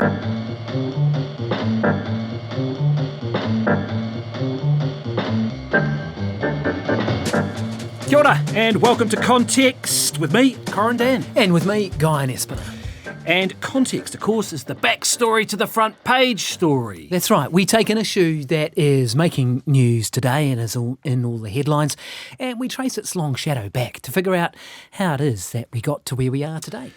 Kia ora, and welcome to Context with me, Corin Dan. And with me, Guy and Espiner. And context, of course, is the backstory to the front page story. That's right. We take an issue that is making news today and is in all the headlines, and we trace its long shadow back to figure out how it is that we got to where we are today.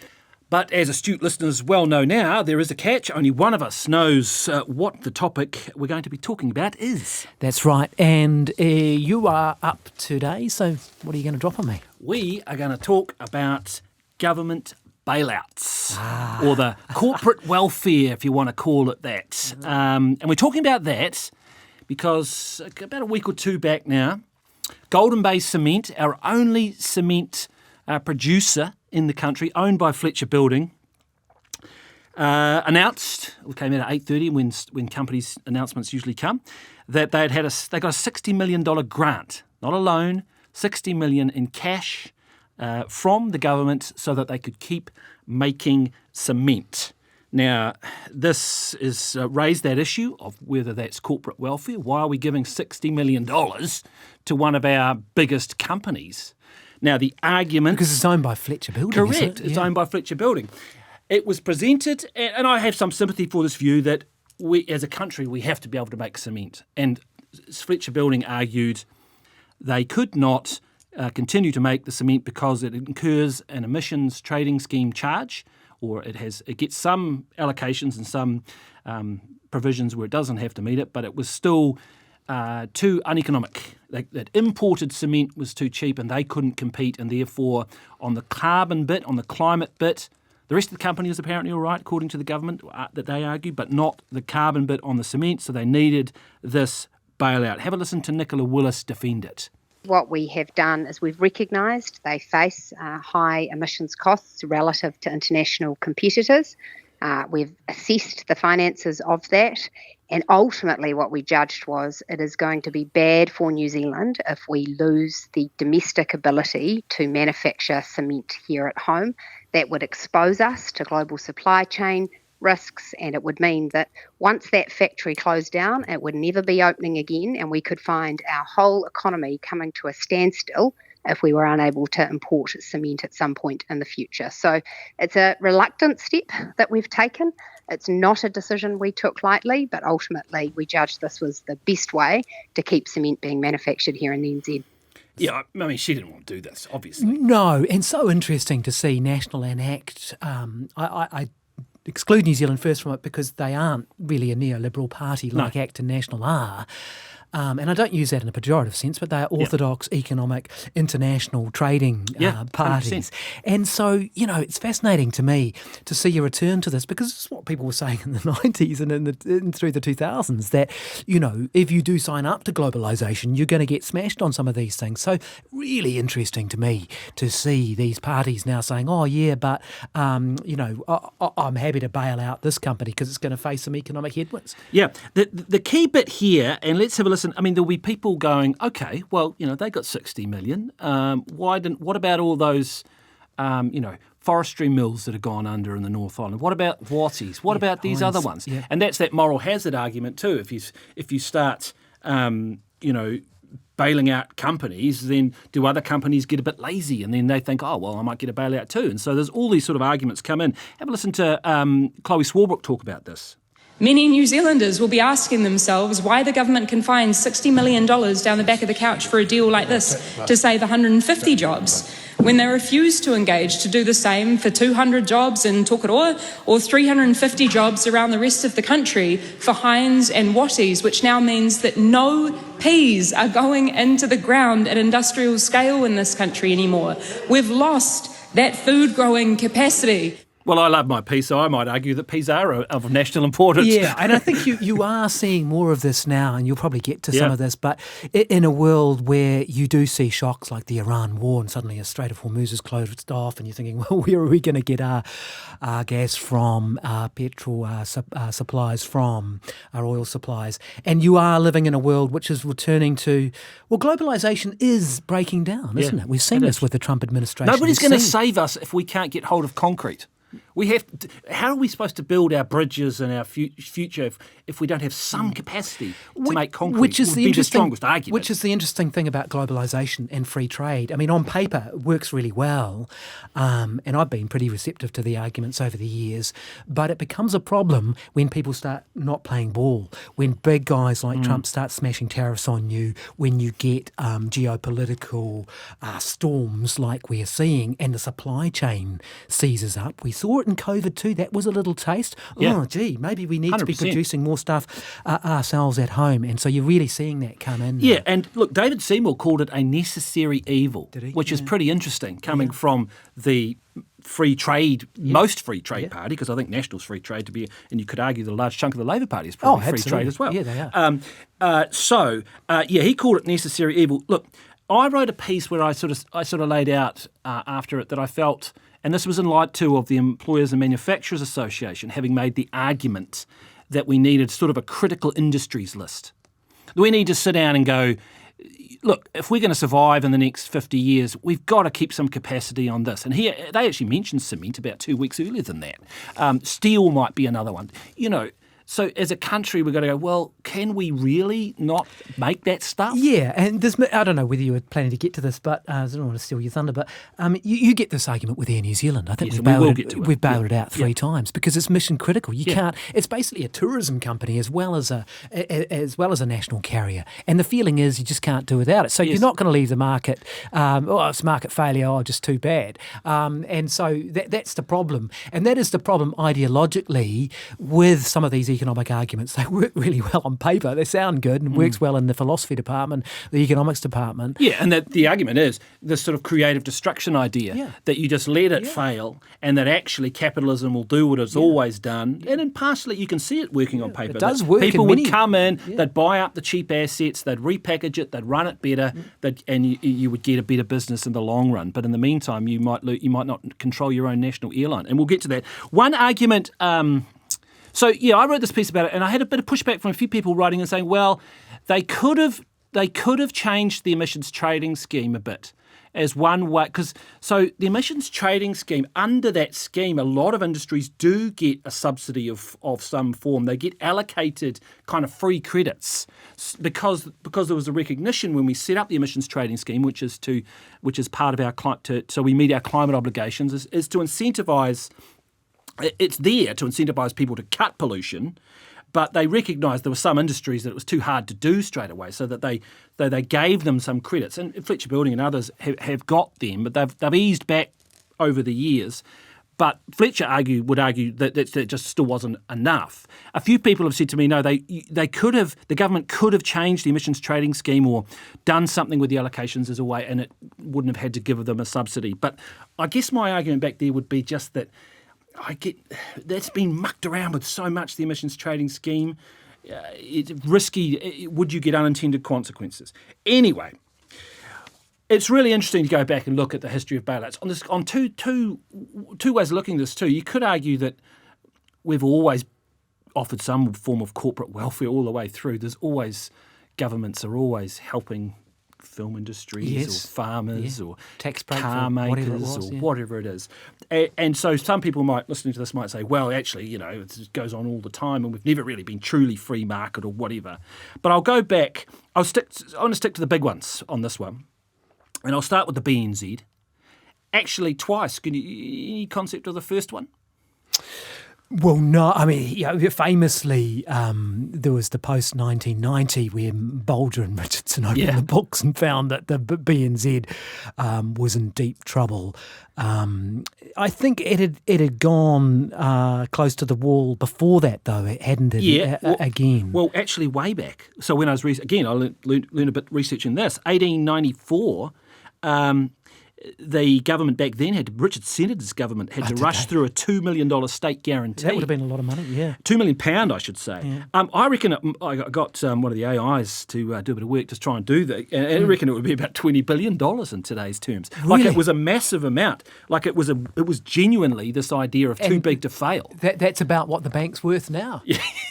But as astute listeners well know now, there is a catch. Only one of us knows what the topic we're going to be talking about is. That's right. And you are up today, so what are you going to drop on me? We are going to talk about government bailouts, or the corporate welfare, if you want to call it that. And we're talking about that because about a week or two back now, Golden Bay Cement, our only cement producer in the country, owned by Fletcher Building, announced, it came out at 8:30 when companies' announcements usually come, that they got a $60 million grant, not a loan, $60 million in cash from the government so that they could keep making cement. Now, this is raised that issue of whether that's corporate welfare. Why are we giving $60 million to one of our biggest companies? Now, the argument... Because it's owned by Fletcher Building, correct, isn't it? It's owned by Fletcher Building. It was presented, and I have some sympathy for this view, that we, as a country, we have to be able to make cement. And Fletcher Building argued they could not continue to make the cement because it incurs an emissions trading scheme charge, or it gets some allocations and some provisions where it doesn't have to meet it, but it was still too uneconomic. That imported cement was too cheap and they couldn't compete, and therefore on the carbon bit, on the climate bit, the rest of the company was apparently all right, according to the government, that they argued, but not the carbon bit on the cement, so they needed this bailout. Have a listen to Nicola Willis defend it. What we have done is we've recognised they face high emissions costs relative to international competitors. We've assessed the finances of that, and ultimately what we judged was it is going to be bad for New Zealand if we lose the domestic ability to manufacture cement here at home. That would expose us to global supply chain risks, and it would mean that once that factory closed down, it would never be opening again, and we could find our whole economy coming to a standstill if we were unable to import cement at some point in the future. So it's a reluctant step that we've taken. It's not a decision we took lightly, but ultimately we judged this was the best way to keep cement being manufactured here in the NZ. Yeah, I mean, she didn't want to do this, obviously. No, and so interesting to see National enact. I exclude New Zealand First from it because they aren't really a neoliberal party like ACT and National are. And I don't use that in a pejorative sense, but they are orthodox, economic, international trading parties. 100%. And so, it's fascinating to me to see a return to this, because it's what people were saying in the 90s and through the 2000s, that, if you do sign up to globalisation, you're going to get smashed on some of these things. So really interesting to me to see these parties now saying, oh, yeah, but, I'm happy to bail out this company because it's going to face some economic headwinds. Yeah, the key bit here, and let's have a listen. I mean, there'll be people going, okay, well, they got 60 million. What about all those, forestry mills that have gone under in the North Island? What about Watties? What about these other ones? Yeah. And that's that moral hazard argument too. If you start, bailing out companies, then do other companies get a bit lazy? And then they think, oh, well, I might get a bailout too. And so there's all these sort of arguments come in. Have a listen to Chloe Swarbrick talk about this. Many New Zealanders will be asking themselves why the government can find $60 million down the back of the couch for a deal like this to save 150 jobs, when they refuse to engage to do the same for 200 jobs in Tokoroa or 350 jobs around the rest of the country for Heinz and Watties, which now means that no peas are going into the ground at industrial scale in this country anymore. We've lost that food growing capacity. Well, I love my peas, so I might argue that peas are of national importance. Yeah, and I think you are seeing more of this now, and you'll probably get to some of this, but in a world where you do see shocks like the Iran war and suddenly a Strait of Hormuz is closed off and you're thinking, well, where are we going to get our gas from, our petrol supplies from, our oil supplies? And you are living in a world which is returning to, well, globalisation is breaking down, isn't it? We've seen this with the Trump administration. Nobody's going to save us if we can't get hold of concrete. How are we supposed to build our bridges and our future if we don't have some capacity to make concrete? Which is the strongest argument. Which is the interesting thing about globalisation and free trade. I mean, on paper, it works really well, and I've been pretty receptive to the arguments over the years, but it becomes a problem when people start not playing ball, when big guys like Trump start smashing tariffs on you, when you get geopolitical storms like we're seeing, and the supply chain seizes up. We saw it in COVID too. That was a little taste. Yeah. Oh, gee, maybe we need to be 100%. producing more stuff ourselves at home. And so you're really seeing that come in. Yeah, and look, David Seymour called it a necessary evil, Did he? which is pretty interesting, coming from the free trade, most free trade party, because I think National's free trade to be, and you could argue the large chunk of the Labor Party is probably free trade as well. Yeah, they are. He called it necessary evil. Look, I wrote a piece where I sort of laid out after it that I felt, and this was in light too of the Employers and Manufacturers Association having made the argument that we needed sort of a critical industries list. We need to sit down and go, look, if we're going to survive in the next 50 years, we've got to keep some capacity on this. And here, they actually mentioned cement about 2 weeks earlier than that. Steel might be another one. So as a country, we've got to go, well, can we really not make that stuff? Yeah, and I don't know whether you were planning to get to this, but I don't want to steal your thunder, but you get this argument with Air New Zealand. I think Yes, we've bailed it out three times because it's mission critical. You can't. It's basically a tourism company as well as a national carrier, and the feeling is you just can't do without it. So you're not going to leave the market. It's market failure. Oh, just too bad. And so that's the problem, and that is the problem ideologically with some of these economic arguments. They work really well on paper. They sound good and works well in the philosophy department, the economics department. Yeah, and the argument is this sort of creative destruction idea that you just let it fail and that actually capitalism will do what it's always done. And then partially you can see it working on paper. It does work. People would come in, they'd buy up the cheap assets, they'd repackage it, they'd run it better, and you would get a better business in the long run. But in the meantime, you might not control your own national airline. And we'll get to that. One argument... So, I wrote this piece about it, and I had a bit of pushback from a few people writing and saying, well, they could have changed the emissions trading scheme a bit as one way. So the emissions trading scheme, under that scheme, a lot of industries do get a subsidy of some form. They get allocated kind of free credits because there was a recognition when we set up the emissions trading scheme, which is part of our so we meet our climate obligations, is to incentivise. It's there to incentivise people to cut pollution, but they recognised there were some industries that it was too hard to do straight away, so that they gave them some credits. And Fletcher Building and others have got them, but they've eased back over the years. But Fletcher would argue that just still wasn't enough. A few people have said to me, no, the government could have changed the emissions trading scheme or done something with the allocations as a way, and it wouldn't have had to give them a subsidy. But I guess my argument back there would be just that that's been mucked around with so much, the emissions trading scheme. It's risky. Would you get unintended consequences? Anyway, it's really interesting to go back and look at the history of bailouts. On two ways of looking at this too. You could argue that we've always offered some form of corporate welfare all the way through. Governments are always helping film industries or farmers or tax break car makers or whatever it is. And so some people listening to this might say, well, actually, it goes on all the time and we've never really been truly free market or whatever. But I'll go back. I want to stick to the big ones on this one. And I'll start with the BNZ. Actually, twice. Any concept of the first one? Well, no. I mean, famously, there was the post-1990 where Bolger and Richardson opened the books and found that the BNZ was in deep trouble. I think it had gone close to the wall before that, though, hadn't it? Again. Well, actually, way back. So when I was I learned a bit researching this. 1894. The government back then Richard Senator's government had to rush through a $2 million state guarantee. That would have been a lot of money, yeah. £2 million, I should say. Yeah. I reckon I got one of the AIs to do a bit of work to try and do that, and I reckon it would be about $20 billion in today's terms. Really? Like it was a massive amount. Like it was genuinely this idea of too big to fail. That's about what the bank's worth now.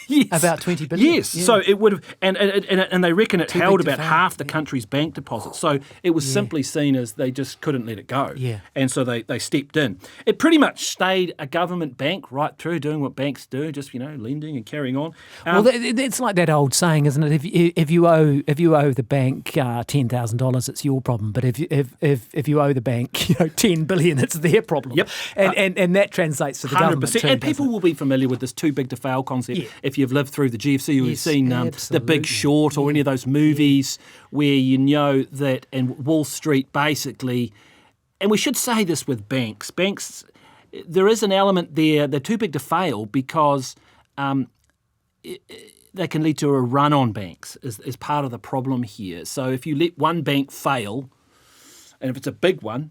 Yes. About 20 billion. Yes. Yeah. So it would have, and they reckon it Too held big to about fail. half the country's bank deposits. So it was simply seen as they just couldn't let it go. Yeah. And so they stepped in. It pretty much stayed a government bank right through, doing what banks do, just lending and carrying on. Well, it's like that old saying, isn't it? If you owe the bank $10,000, it's your problem. But if you owe the bank $10 billion, it's their problem. Yep. And that translates to the government too. And people will be familiar with this too big to fail concept. Yeah. If you've lived through the GFC, you've Yes, seen The absolutely. Big Short or any of those movies where that, and Wall Street basically, and we should say this with banks. Banks, there is an element there, they're too big to fail because they can lead to a run on banks is part of the problem here. So if you let one bank fail, and if it's a big one,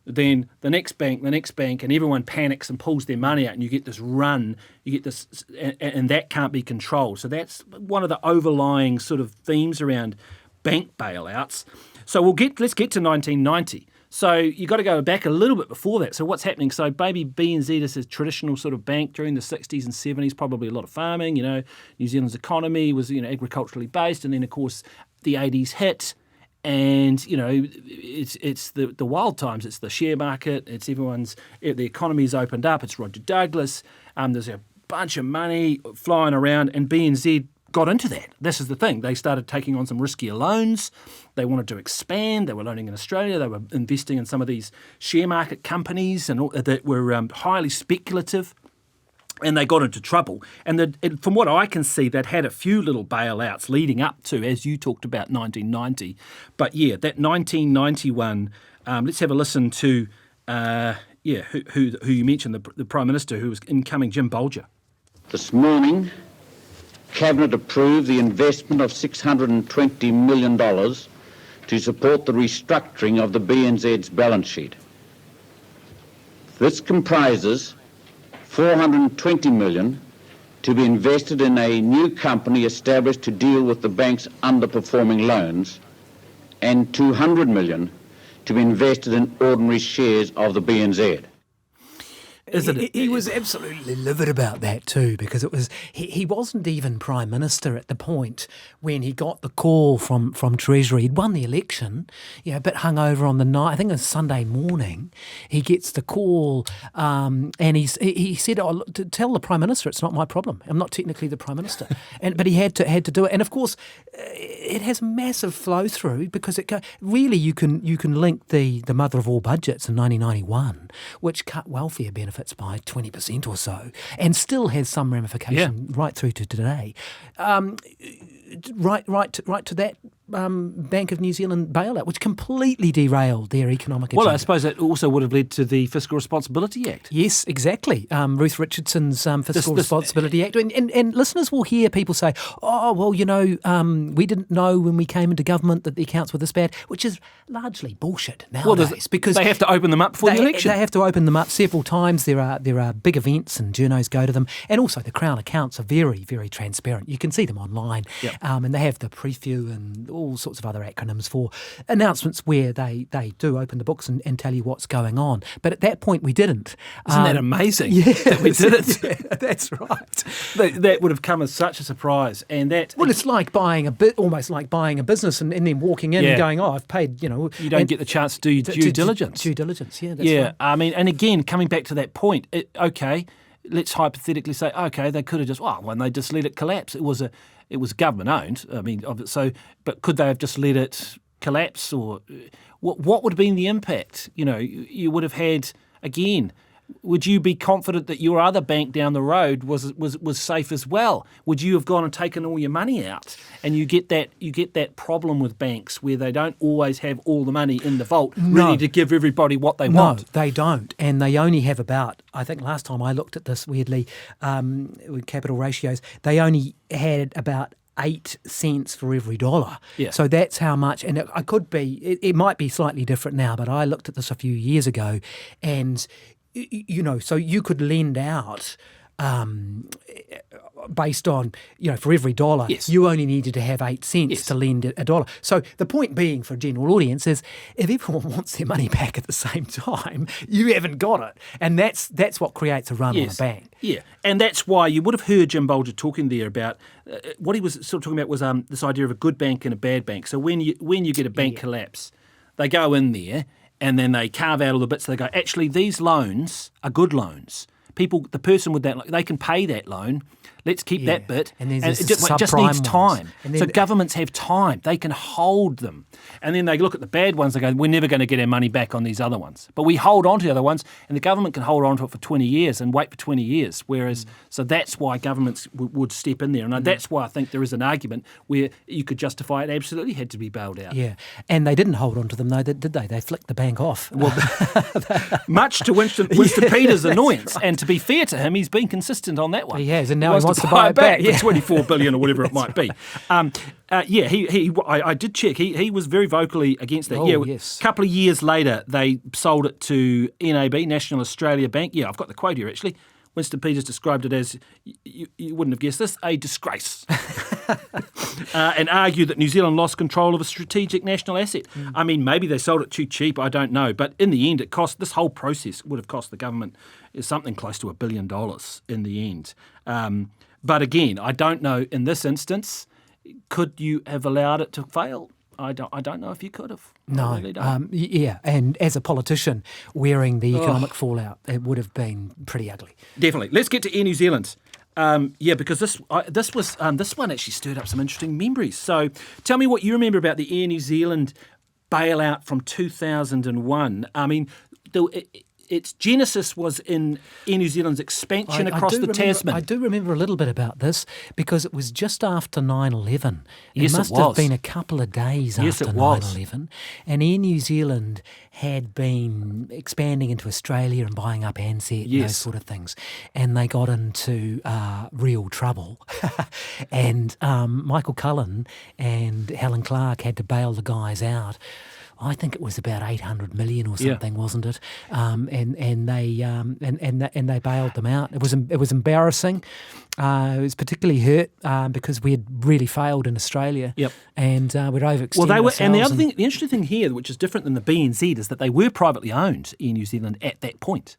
then the next bank, and everyone panics and pulls their money out, and you get this run, and that can't be controlled. So that's one of the overlying sort of themes around bank bailouts. So let's get to 1990. So you got to go back a little bit before that. So what's happening? So maybe BNZ is a traditional sort of bank during the 60s and 70s, probably a lot of farming. New Zealand's economy was agriculturally based, and then of course the 80s hit. And it's the wild times. It's the share market. It's the economy's opened up. It's Roger Douglas. There's a bunch of money flying around, and BNZ got into that. This is the thing. They started taking on some riskier loans. They wanted to expand. They were loaning in Australia. They were investing in some of these share market companies that were highly speculative. And they got into trouble. And from what I can see, they'd had a few little bailouts leading up to, as you talked about, 1990. But yeah, that 1991, let's have a listen to, who you mentioned, the Prime Minister, who was incoming, Jim Bolger. This morning, Cabinet approved the investment of $620 million to support the restructuring of the BNZ's balance sheet. This comprises $420 million to be invested in a new company established to deal with the bank's underperforming loans, and $200 million to be invested in ordinary shares of the BNZ. He was absolutely livid about that too, because it was he wasn't even Prime Minister at the point when he got the call from Treasury. He'd won the election, a bit hungover on the night. I think it was Sunday morning. He gets the call, and he said, to tell the Prime Minister it's not my problem. I'm not technically the Prime Minister, but he had to do it. And of course, it has massive flow through because really you can link the mother of all budgets in 1991, which cut welfare benefits by 20% or so, and still has some ramification right through to today. Right to that Bank of New Zealand bailout, which completely derailed their economic agenda. Well, I suppose that also would have led to the Fiscal Responsibility Act. Yes, exactly. Ruth Richardson's Fiscal Responsibility Act. And listeners will hear people say, we didn't know when we came into government that the accounts were this bad, which is largely bullshit nowadays. Because they have to open them up before the election. They have to open them up several times. There are big events and journos go to them. And also the Crown accounts are very, very transparent. You can see them online. Yep. And they have the preview and all sorts of other acronyms for announcements where they do open the books and tell you what's going on. But at that point, we didn't. Isn't that amazing? Yeah, that we did it. Yeah, that's right. That would have come as such a surprise. And that it's like almost like buying a business and then walking in and going, I've paid, You don't get the chance to do due diligence. Due diligence, yeah. That's right. I mean, and again, coming back to that point, let's hypothetically say, they could have just, when they just let it collapse, it was government owned. I mean, but could they have just let it collapse, or what would have been the impact? You would have had, again, would you be confident that your other bank down the road was safe as well? Would you have gone and taken all your money out? And you get that problem with banks where they don't always have all the money in the vault ready to give everybody what they want. No, they don't. And they only have about, I think last time I looked at this weirdly, with capital ratios, they only had about 8 cents for every dollar. Yeah. So that's how much, and it might be slightly different now, but I looked at this a few years ago, and so you could lend out based on, for every dollar, you only needed to have 8 cents to lend a dollar. So the point being for a general audience is if everyone wants their money back at the same time, you haven't got it. And that's what creates a run on a bank. Yeah, and that's why you would have heard Jim Bolger talking there about what he was sort of talking about was this idea of a good bank and a bad bank. So when you get a bank collapse, they go in there and then they carve out all the bits. They go, actually, these loans are good loans. The person with that, they can pay that loan. Let's keep that bit. And it just needs time. So governments have time. They can hold them. And then they look at the bad ones, they go, we're never going to get our money back on these other ones. But we hold on to the other ones, and the government can hold on to it for 20 years and wait for 20 years. So that's why governments would step in there. And that's why I think there is an argument where you could justify it absolutely had to be bailed out. Yeah. And they didn't hold on to them, though, did they? They flicked the bank off. Well, much to Winston Peters' annoyance. Right. And to be fair to him, he's been consistent on that one. He has, and now he wants to buy it back. For $24 billion or whatever it might be. I did check. He was very vocally against that. A couple of years later, they sold it to NAB, National Australia Bank. Yeah, I've got the quote here, actually. Winston Peters described it as, you wouldn't have guessed this, a disgrace. And argued that New Zealand lost control of a strategic national asset. I mean, maybe they sold it too cheap, I don't know. But in the end, this whole process would have cost the government something close to $1 billion in the end. But again, I don't know in this instance, could you have allowed it to fail? I don't know if you could have. No. I really don't. And as a politician, wearing the economic fallout, it would have been pretty ugly. Definitely. Let's get to Air New Zealand. Because this one actually stirred up some interesting memories. So tell me what you remember about the Air New Zealand bailout from 2001. I mean, its genesis was in Air New Zealand's expansion across the Tasman. I do remember a little bit about this because it was just after 9/11. Yes, it must have been a couple of days after 9/11. And Air New Zealand had been expanding into Australia and buying up Ansett and those sort of things. And they got into real trouble. And Michael Cullen and Helen Clark had to bail the guys out. I think it was about 800 million or something, wasn't it? And they bailed them out. It was embarrassing. It was particularly hurt because we had really failed in Australia. Yep. And we'd overextended ourselves. And the interesting thing here, which is different than the BNZ, is that they were privately owned in New Zealand at that point.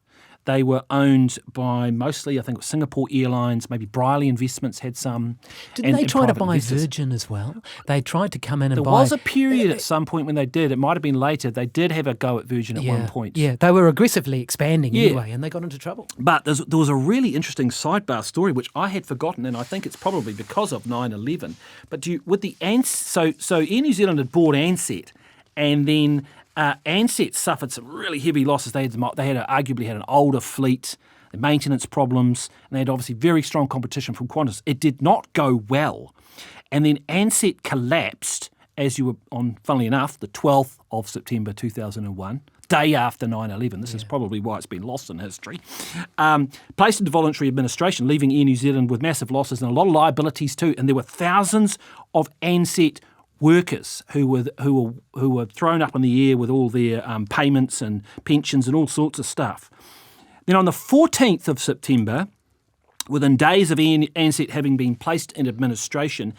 They were owned by mostly, I think, it was Singapore Airlines, maybe Briley Investments had some. Didn't they try to buy Virgin as well? They tried to come in and buy... There was a period at some point when they did. It might have been later. They did have a go at Virgin at one point. Yeah, they were aggressively expanding anyway, and they got into trouble. But there was a really interesting sidebar story, which I had forgotten, and I think it's probably because of 9/11. But so Air New Zealand had bought Ansett, and then... Ansett suffered some really heavy losses. They arguably had an older fleet, maintenance problems, and they had obviously very strong competition from Qantas. It did not go well. And then Ansett collapsed, as you were on, funnily enough, the 12th of September 2001, day after 9/11. This is probably why it's been lost in history. Placed into voluntary administration, leaving Air New Zealand with massive losses and a lot of liabilities too. And there were thousands of Ansett workers who were thrown up in the air with all their payments and pensions and all sorts of stuff. Then on the 14th of September, within days of Ansett having been placed in administration,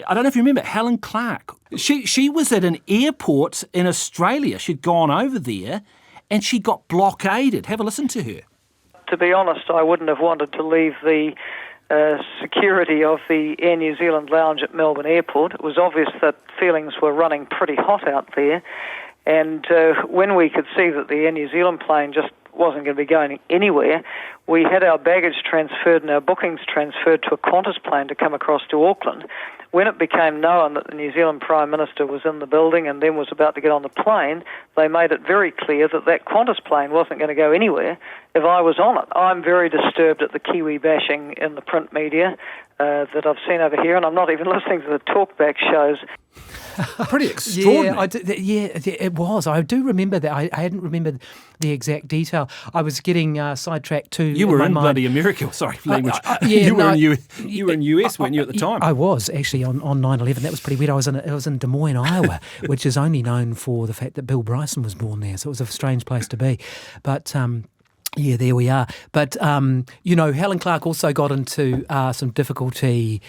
I don't know if you remember Helen Clark. She was at an airport in Australia. She'd gone over there and she got blockaded. Have a listen to her. To be honest, I wouldn't have wanted to leave the security of the Air New Zealand lounge at Melbourne Airport. It was obvious that feelings were running pretty hot out there, and when we could see that the Air New Zealand plane just wasn't going to be going anywhere, we had our baggage transferred and our bookings transferred to a Qantas plane to come across to Auckland. When it became known that the New Zealand Prime Minister was in the building and then was about to get on the plane, they made it very clear that that Qantas plane wasn't going to go anywhere if I was on it. I'm very disturbed at the Kiwi bashing in the print media that I've seen over here, and I'm not even listening to the talkback shows. Pretty extraordinary. It was. I do remember that. I hadn't remembered the exact detail. I was getting sidetracked too. You were in bloody America. Sorry for language. You were in US, weren't you, at the time? I was actually on 9/11. That was pretty weird. I was in Des Moines, Iowa, which is only known for the fact that Bill Bryson was born there. So it was a strange place to be. But Yeah, there we are. But, Helen Clark also got into some difficulty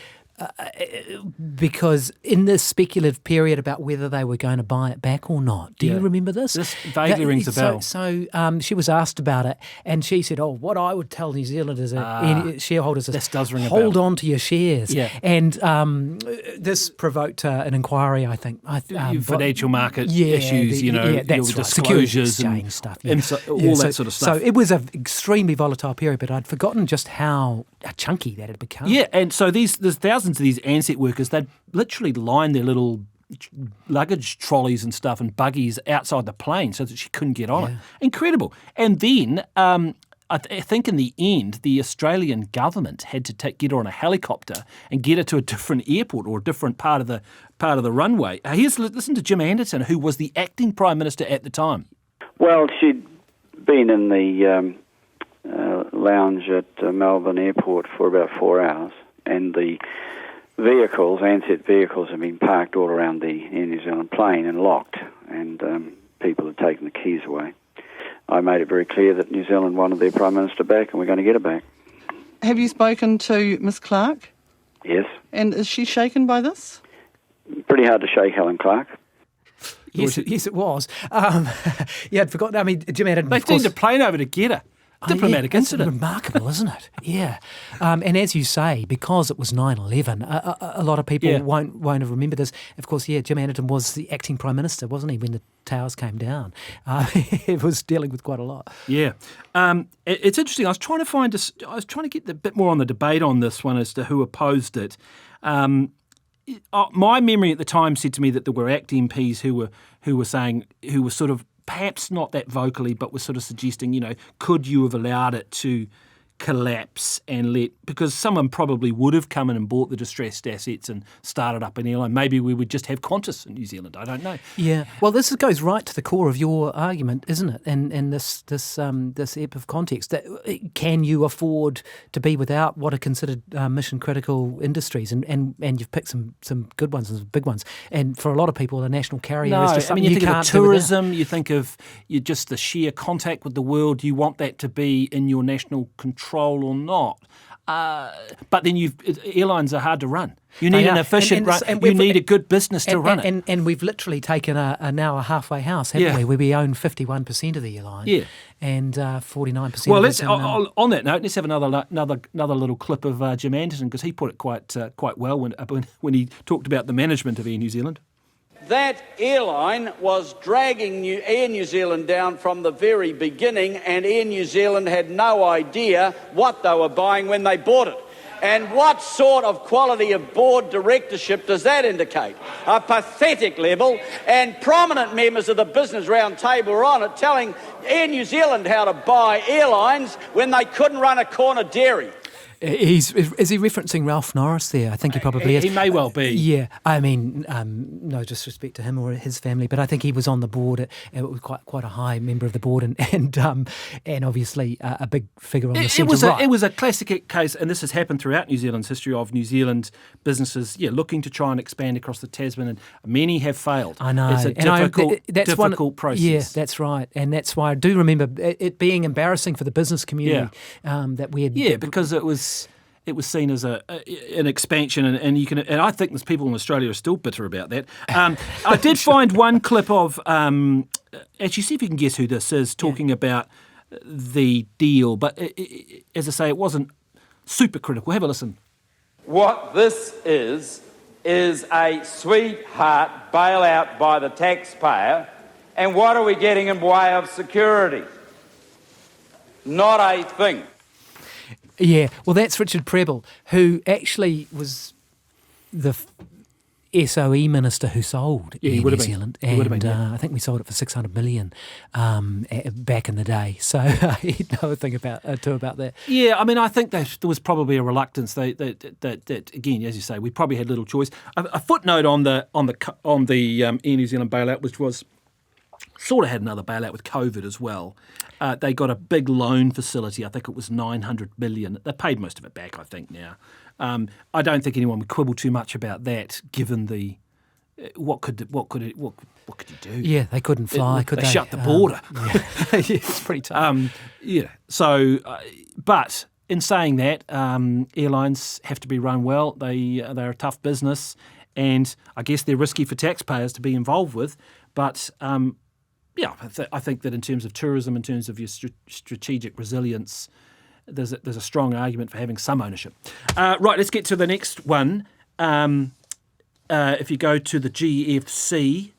because in this speculative period about whether they were going to buy it back or not. Do you remember this? This vaguely rings a bell. So she was asked about it, and she said, what I would tell New Zealanders, shareholders, is this does ring a hold bell. on to your shares. Yeah. And this provoked an inquiry, I think. Financial market issues, your that's right. disclosures Securities and stuff. that sort of stuff. So it was an extremely volatile period, but I'd forgotten just how chunky that had become. Yeah, and so there's thousands of these Ansett workers, they'd literally line their little luggage trolleys and stuff and buggies outside the plane so that she couldn't get on it. Incredible. And then I think in the end, the Australian government had to get her on a helicopter and get her to a different airport or a different part of the runway. Listen to Jim Anderson, who was the acting Prime Minister at the time. Well, she'd been in the lounge at Melbourne Airport for about 4 hours, and the vehicles, Ansett vehicles, have been parked all around the Air New Zealand plane and locked, and people had taken the keys away. I made it very clear that New Zealand wanted their Prime Minister back, and we're going to get her back. Have you spoken to Miss Clark? Yes. And is she shaken by this? Pretty hard to shake Helen Clark. Yes, it was. I'd forgotten. I mean, Jim Anderson, They sent a plane over to get her. Diplomatic incident. It's remarkable, isn't it? Yeah. And as you say, because it was 9/11, a lot of people won't have remembered this. Of course, Jim Anderson was the acting Prime Minister, wasn't he, when the towers came down? He was dealing with quite a lot. Yeah. It's interesting. I was trying to get a bit more on the debate on this one as to who opposed it. My memory at the time said to me that there were ACT MPs who were sort of perhaps not that vocally, but were sort of suggesting, could you have allowed it to collapse and because someone probably would have come in and bought the distressed assets and started up an airline. Maybe we would just have Qantas in New Zealand. I don't know. Yeah. Well, this goes right to the core of your argument, isn't it? And this ep of context. That can you afford to be without what are considered mission critical industries? And you've picked some good ones and some big ones. And for a lot of people, a national carrier is just something you you think can't of tourism. You think of just the sheer contact with the world. You want that to be in your national control or not. But then airlines are hard to run. You need an efficient run. You need a good business to run it. And we've literally taken now a halfay house, haven't we? Where we own 51% of the airline. Yeah. And 49%. Well, on that note, let's have another little clip of Jim Anderson, because he put it quite well when he talked about the management of Air New Zealand. That airline was dragging Air New Zealand down from the very beginning, and Air New Zealand had no idea what they were buying when they bought it. And what sort of quality of board directorship does that indicate? A pathetic level, and prominent members of the Business Round Table were on it telling Air New Zealand how to buy airlines when they couldn't run a corner dairy. Is he referencing Ralph Norris there? I think he probably is. He may well be. Yeah, I mean, no disrespect to him or his family, but I think he was on the board. It was quite a high member of the board, and obviously a big figure on the centre right. It was a classic case, and this has happened throughout New Zealand's history of New Zealand businesses, looking to try and expand across the Tasman, and many have failed. I know. It's a difficult process. Yeah, that's right, and that's why I do remember it being embarrassing for the business community that we had. Yeah, because it was seen as an expansion, and I think there's people in Australia who are still bitter about that. I did find one clip of actually, see if you can guess who this is talking about the deal, but as I say, it wasn't super critical. Have a listen. What this is a sweetheart bailout by the taxpayer, and what are we getting in way of security? Not a thing. Yeah, well, that's Richard Prebble, who actually was the SOE minister who sold Air New Zealand, and I think we sold it for $600 million back in the day. So he'd know a thing about that. Yeah, I mean, I think that there was probably a reluctance. That again, as you say, we probably had little choice. A footnote on the Air New Zealand bailout, which was sort of had another bailout with COVID as well. They got a big loan facility. I think it was $900 million. They paid most of it back, I think, now. I don't think anyone would quibble too much about that, given the what could you do? Yeah, they couldn't fly, could they? They shut the border. Yeah. It's pretty tough. So, but in saying that, airlines have to be run well. They're a tough business, and I guess they're risky for taxpayers to be involved with. But I think that in terms of tourism, in terms of your strategic resilience, there's a strong argument for having some ownership. Right, let's get to the next one. If you go to the GFC,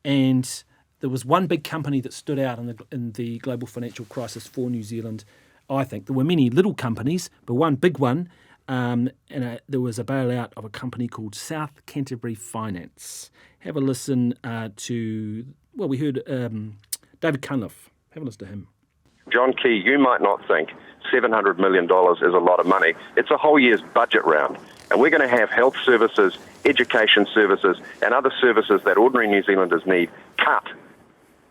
and there was one big company that stood out in the global financial crisis for New Zealand, I think. There were many little companies, but one big one, there was a bailout of a company called South Canterbury Finance. Have a listen we heard David Cunliffe. Have a listen to him. John Key, you might not think $700 million is a lot of money. It's a whole year's budget round. And we're going to have health services, education services, and other services that ordinary New Zealanders need cut.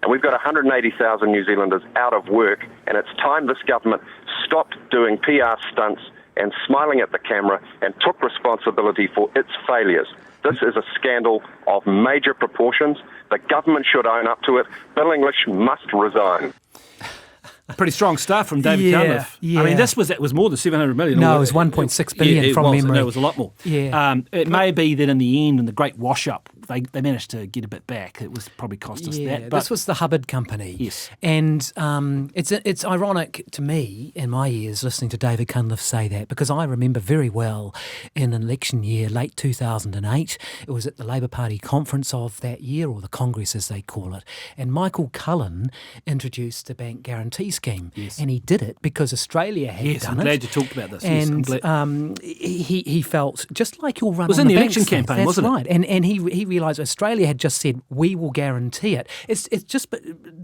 And we've got 180,000 New Zealanders out of work, and it's time this government stopped doing PR stunts and smiling at the camera and took responsibility for its failures. This is a scandal of major proportions. The government should own up to it. Bill English must resign. Pretty strong stuff from David Cunliffe. Yeah. I mean, it was more than 700 million. No, it was 1.6 billion from memory. No, it was a lot more. Yeah. It may be that in the end, in the great wash-up, they managed to get a bit back. It was probably cost us that. But This was the Hubbard company. Yes. And it's ironic to me, in my ears, listening to David Cunliffe say that, because I remember very well in an election year, late 2008, it was at the Labour Party conference of that year, or the Congress as they call it, and Michael Cullen introduced the bank guarantee scheme. Yes. And he did it because Australia had done it. Yes, I'm glad you talked about this. And yes, I'm glad. He felt, just like you'll run on was in the banks election thing. campaign, That's wasn't it? right. And he realised Australia had just said, we will guarantee it. It's just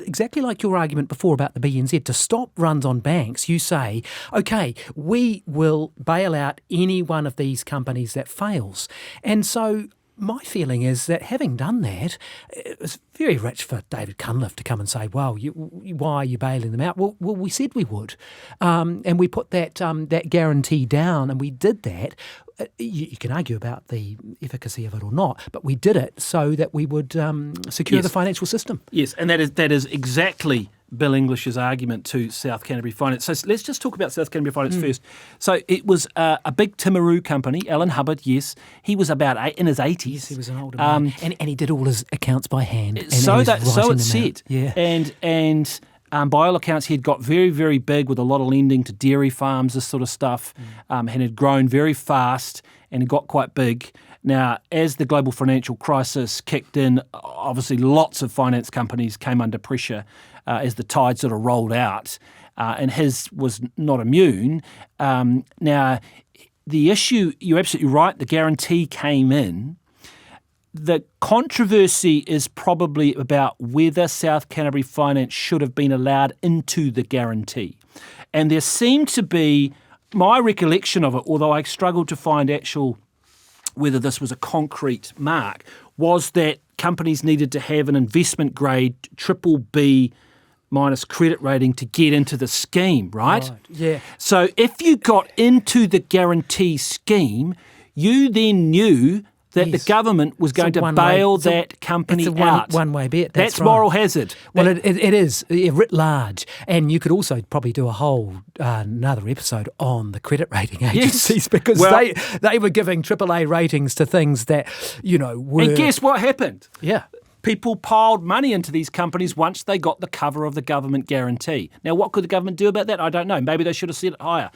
exactly like your argument before about the BNZ. To stop runs on banks, you say, OK, we will bail out any one of these companies that fails. And so my feeling is that having done that, it was very rich for David Cunliffe to come and say, well, why are you bailing them out? Well, we said we would. And we put that guarantee down, and we did that. You can argue about the efficacy of it or not, but we did it so that we would secure the financial system. Yes, and that is exactly Bill English's argument to South Canterbury Finance. So let's just talk about South Canterbury Finance first. So it was a big Timaru company, Alan Hubbard, yes. He was about in his 80s. Yes, he was an older man. And he did all his accounts by hand. So it's said. Yeah. And by all accounts, he had got very, very big with a lot of lending to dairy farms, this sort of stuff, and had grown very fast and got quite big. Now, as the global financial crisis kicked in, obviously lots of finance companies came under pressure as the tide sort of rolled out, and his was not immune. Now, the issue, you're absolutely right, the guarantee came in. The controversy is probably about whether South Canterbury Finance should have been allowed into the guarantee. And there seemed to be, my recollection of it, although I struggled to find whether this was a concrete mark, was that companies needed to have an investment grade BBB- credit rating to get into the scheme, right? Yeah. So if you got into the guarantee scheme, you then knew that the government was going to bail that company out. It's a one-way bet. That's right. moral hazard. Well, it is writ large. And you could also probably do a whole another episode on the credit rating agencies because they were giving AAA ratings to things that, were... And guess what happened? Yeah. People piled money into these companies once they got the cover of the government guarantee. Now, what could the government do about that? I don't know. Maybe they should have set it higher.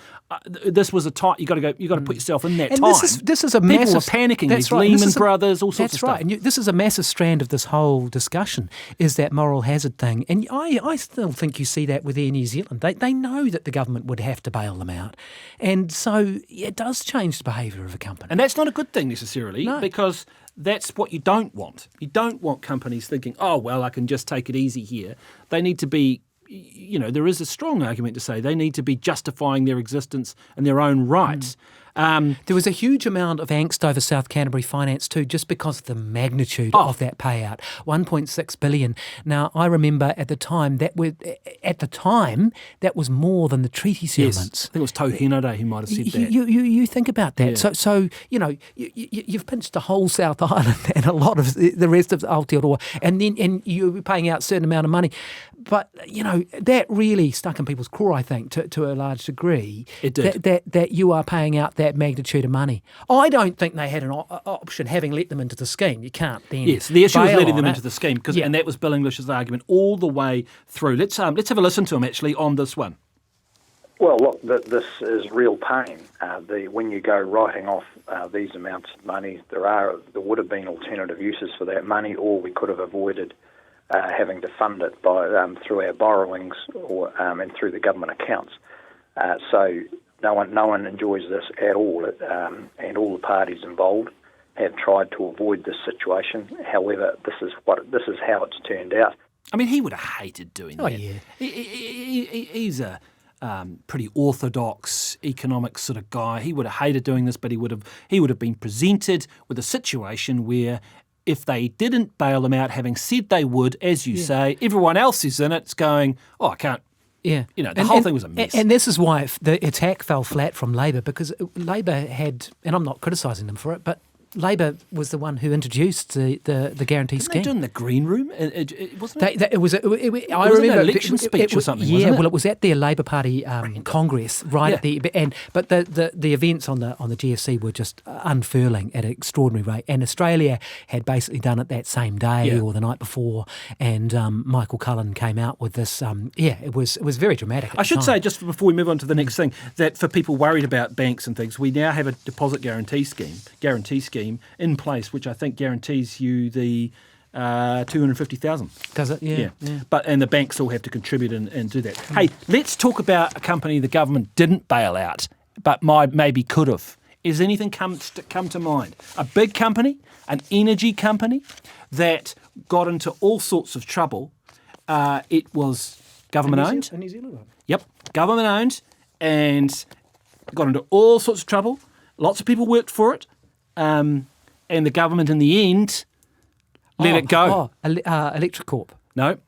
This was a time you got to put yourself in that and time. This is a people massive. were panicking. That's These right. Lehman Brothers, all sorts that's of stuff. That's right. And this is a massive strand of this whole discussion is that moral hazard thing. And I still think you see that with Air New Zealand. They know that the government would have to bail them out, and so it does change the behaviour of a company. And that's not a good thing necessarily, because that's what you don't want. You don't want companies thinking, oh, well, I can just take it easy here. They need to be, there is a strong argument to say they need to be justifying their existence in their own right. There was a huge amount of angst over South Canterbury Finance too, just because of the magnitude of that payout, 1.6 billion. Now, I remember at the time that was more than the treaty settlements. Yes, I think it was Tau Henare who might have said that. You think about that. Yeah. So you've pinched the whole South Island and a lot of the rest of Aotearoa, and you're paying out a certain amount of money. But, that really stuck in people's craw, I think, to a large degree. It did. That you are paying out that magnitude of money. I don't think they had an option, having let them into the scheme. You can't then. Yes, the issue was bail letting them on into it. the scheme, and that was Bill English's argument all the way through. Let's have a listen to him, actually, on this one. Well, look, this is real pain. When you go writing off these amounts of money, there would have been alternative uses for that money, or we could have avoided having to fund it by through our borrowings or and through the government accounts. So no one enjoys this at all, and all the parties involved have tried to avoid this situation. However, this is how it's turned out. I mean, he would have hated doing that. Oh, yeah. He's a pretty orthodox economic sort of guy. He would have hated doing this, but he would have been presented with a situation where if they didn't bail them out, having said they would, as you say, everyone else is in it. It's going, I can't. Yeah. The whole thing was a mess. And this is why the attack fell flat from Labor, because Labor had, and I'm not criticising them for it, but Labor was the one who introduced the guarantee scheme. They did in the green room, wasn't it? It was. I remember an election speech or something. Yeah, wasn't it? well, it was at their Labor Party Congress, right at the end. But the events on the GFC were just unfurling at an extraordinary rate. And Australia had basically done it that same day or the night before. And Michael Cullen came out with this. It was very dramatic. I should say, just before we move on to the next thing, that for people worried about banks and things, we now have a deposit guarantee scheme in place, which I think guarantees you the 250,000. Does it? Yeah. And the banks all have to contribute and do that. Hey, let's talk about a company the government didn't bail out, but maybe could have. Is anything come to mind? A big company, an energy company that got into all sorts of trouble. It was government owned. A New Zealand one. Yep, government owned, and got into all sorts of trouble. Lots of people worked for it. And the government, in the end, let it go. Electric Corp. No.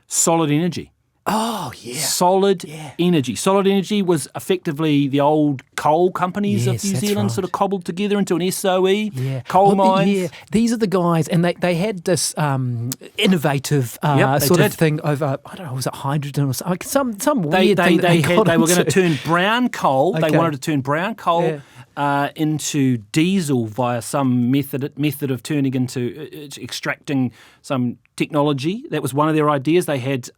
Solid Energy. Oh, yeah. Solid Energy. Solid Energy was effectively the old coal companies of New Zealand, sort of cobbled together into an SOE, coal mines. Yeah, these are the guys, and they had this innovative sort of thing over, I don't know, was it hydrogen or something? Some weird thing they were going to turn brown coal. They wanted to turn brown coal into diesel via some method of turning into extracting some technology. That was one of their ideas. They had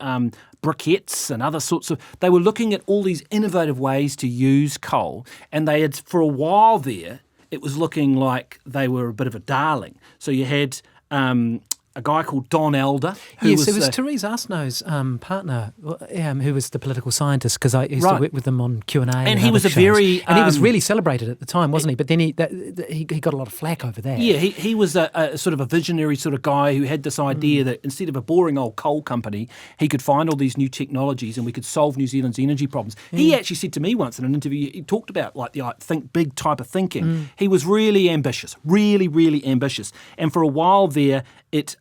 briquettes and other sorts of. They were looking at all these innovative ways to use coal, and they had for a while there. It was looking like they were a bit of a darling. So you had a guy called Don Elder. It was Therese Arsenault's partner, who was the political scientist, because I used to work with them on Q&A. And he was shows. very... and he was really celebrated at the time, wasn't he? But then he got a lot of flack over that. Yeah, he was a sort of a visionary sort of guy who had this idea that instead of a boring old coal company, he could find all these new technologies and we could solve New Zealand's energy problems. He actually said to me once in an interview, he talked about like the think big type of thinking. He was really ambitious, really, really ambitious. And for a while there, it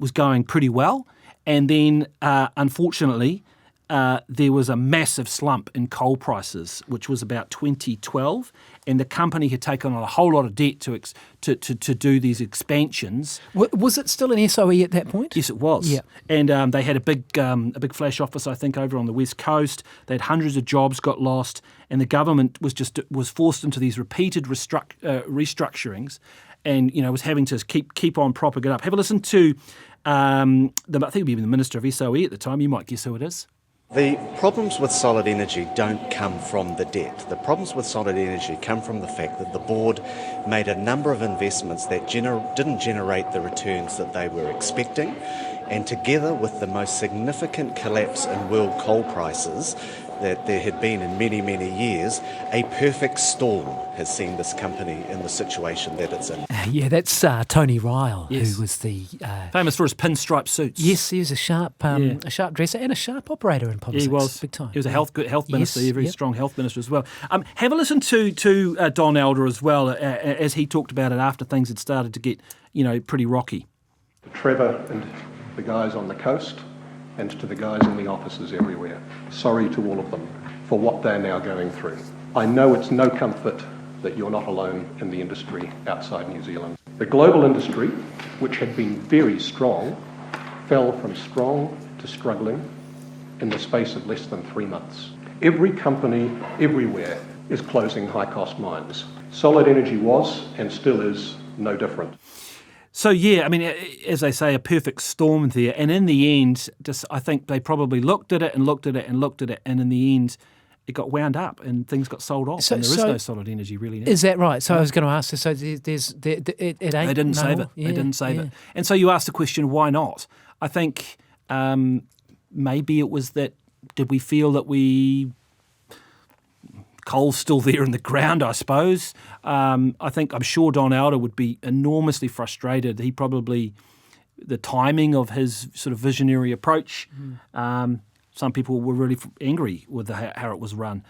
was going pretty well, and then unfortunately there was a massive slump in coal prices, which was about 2012, and the company had taken on a whole lot of debt to do these expansions. Was it still an SOE at that point? Yes, it was. Yeah. And they had a big flash office, I think, over on the West Coast. They had hundreds of jobs got lost, and the government was forced into these repeated restructurings. And was having to keep on propping it up. Have a listen to I think it would be the Minister of SOE at the time. You might guess who it is. The problems with Solid Energy don't come from the debt. The problems with Solid Energy come from the fact that the board made a number of investments that didn't generate the returns that they were expecting, and together with the most significant collapse in world coal prices, that there had been in many, many years. A perfect storm has seen this company in the situation that it's in. Yeah, that's Tony Ryle, Yes. who was the Famous for his pinstripe suits. yes, he was a sharp dresser and a sharp operator in politics. He was big time. He was a good health minister, Yes, a very yep. strong health minister as well. Have a listen to Don Elder as well, as he talked about it after things had started to get pretty rocky. Trevor and the guys on the coast, and to the guys in the offices everywhere. Sorry to all of them for what they're now going through. I know it's no comfort that you're not alone in the industry outside New Zealand. The global industry, which had been very strong, fell from strong to struggling in the space of less than 3 months. Every company everywhere is closing high-cost mines. Solid Energy was, and still is, no different. So, yeah, I mean, as they say, a perfect storm there. And in the end, I think they probably looked at it, and in the end, it got wound up and things got sold off. And there is no Solid Energy really now. Is that right? So I was going to ask, so it ain't... They didn't save it. Yeah, They didn't save it. And so you asked the question, why not? I think maybe it was that, did we feel that coal's still there in the ground, I suppose. I'm sure Don Elder would be enormously frustrated. He probably, the timing of his sort of visionary approach, some people were really angry with how it was run.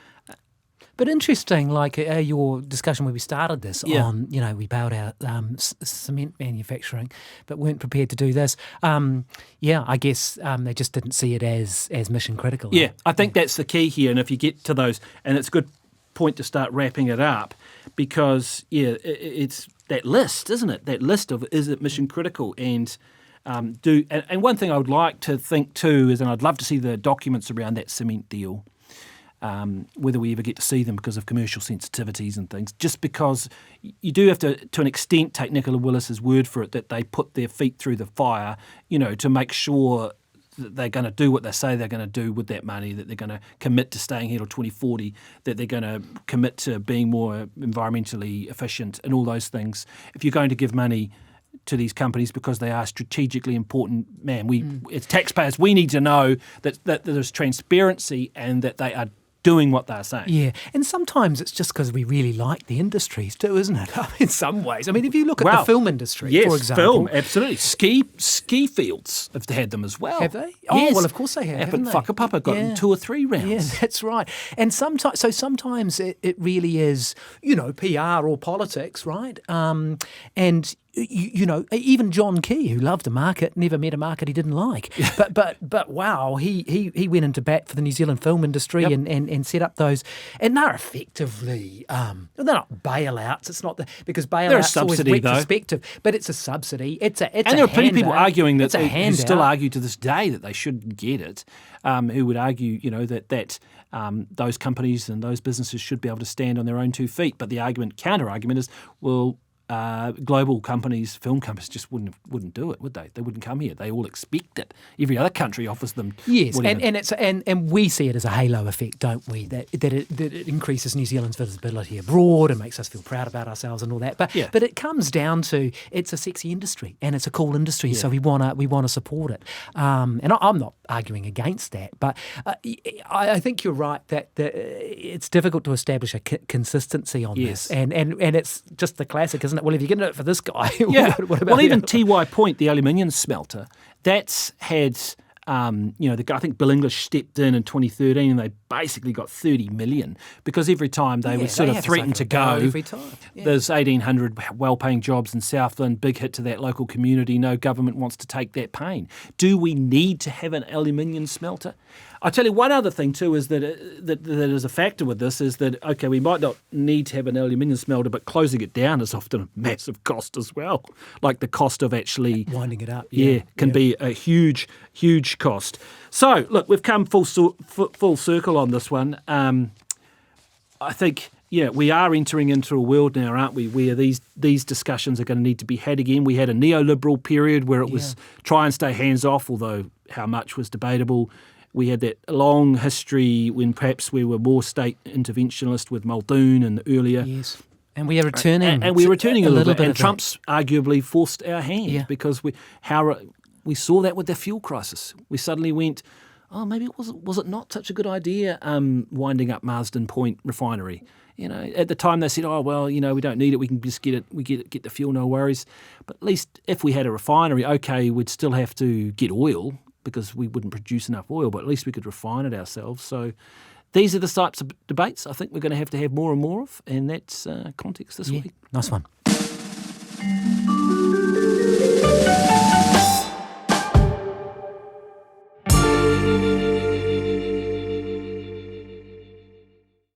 But interesting, like your discussion where we started this on, we bailed out cement manufacturing, but weren't prepared to do this. I guess they just didn't see it as mission critical. Yeah, I think that's the key here. And if you get to those, and it's a good point to start wrapping it up, because it's that list, isn't it? That list of, is it mission critical? And and one thing I would like to think too is, and I'd love to see the documents around that cement deal. Whether we ever get to see them because of commercial sensitivities and things, just because you do have to an extent, take Nicola Willis's word for it, that they put their feet through the fire, to make sure that they're going to do what they say they're going to do with that money, that they're going to commit to staying here till 2040, that they're going to commit to being more environmentally efficient and all those things. If you're going to give money to these companies because they are strategically important, as taxpayers, we need to know that there's transparency and that they are doing what they're saying. Yeah, and sometimes it's just because we really like the industries too, isn't it? In some ways. I mean, if you look at the film industry, for example. Film, absolutely. Ski fields have had them as well. Have they? Yes. Oh, well, of course they have, haven't they? Whakapapa got in 2 or 3 rounds. Yeah, that's right. And sometimes it really is, PR or politics, right? And even John Key, who loved the market, never met a market he didn't like. But wow, he went into bat for the New Zealand film industry and set up those, and they're effectively they're not bailouts. It's not because bailouts are always retrospective, but it's a subsidy. It's and there are plenty of people arguing that who still argue to this day that they shouldn't get it. Who would argue, that those companies and those businesses should be able to stand on their own 2 feet. But the counter argument is, well, global companies, film companies, just wouldn't do it, would they? They wouldn't come here. They all expect it. Every other country offers them. Yes, and we see it as a halo effect, don't we? That it increases New Zealand's visibility abroad and makes us feel proud about ourselves and all that. But it comes down to, it's a sexy industry and it's a cool industry, so we want to support it. And I'm not arguing against that, but I think you're right that it's difficult to establish a consistency on this, and it's just the classic, isn't it? Well, if you're going to do it for this guy, what about even TY Point, the aluminium smelter, that's had, I think Bill English stepped in 2013 and they basically got 30 million because every time they would sort of threaten to go, every time. There's 1,800 well-paying jobs in Southland, big hit to that local community, no government wants to take that pain. Do we need to have an aluminium smelter? I tell you one other thing too is that is a factor with this is that, okay, we might not need to have an aluminium smelter, but closing it down is often a massive cost as well. Like the cost of actually winding it up, can be a huge, huge cost. So look, we've come full circle on this one. I think we are entering into a world now, aren't we, where these discussions are going to need to be had again. We had a neoliberal period where it was try and stay hands off, although how much was debatable. We had that long history when perhaps we were more state interventionist with Muldoon and earlier. Yes. And we are returning. And we're returning a little bit. And of Trump's arguably forced our hand because we saw that with the fuel crisis. We suddenly went, maybe was it not such a good idea winding up Marsden Point refinery? At the time they said, we don't need it. We can just get the fuel, no worries. But at least if we had a refinery, okay, we'd still have to get oil because we wouldn't produce enough oil, but at least we could refine it ourselves. So these are the types of debates I think we're going to have more and more of, and that's context this week. Nice one.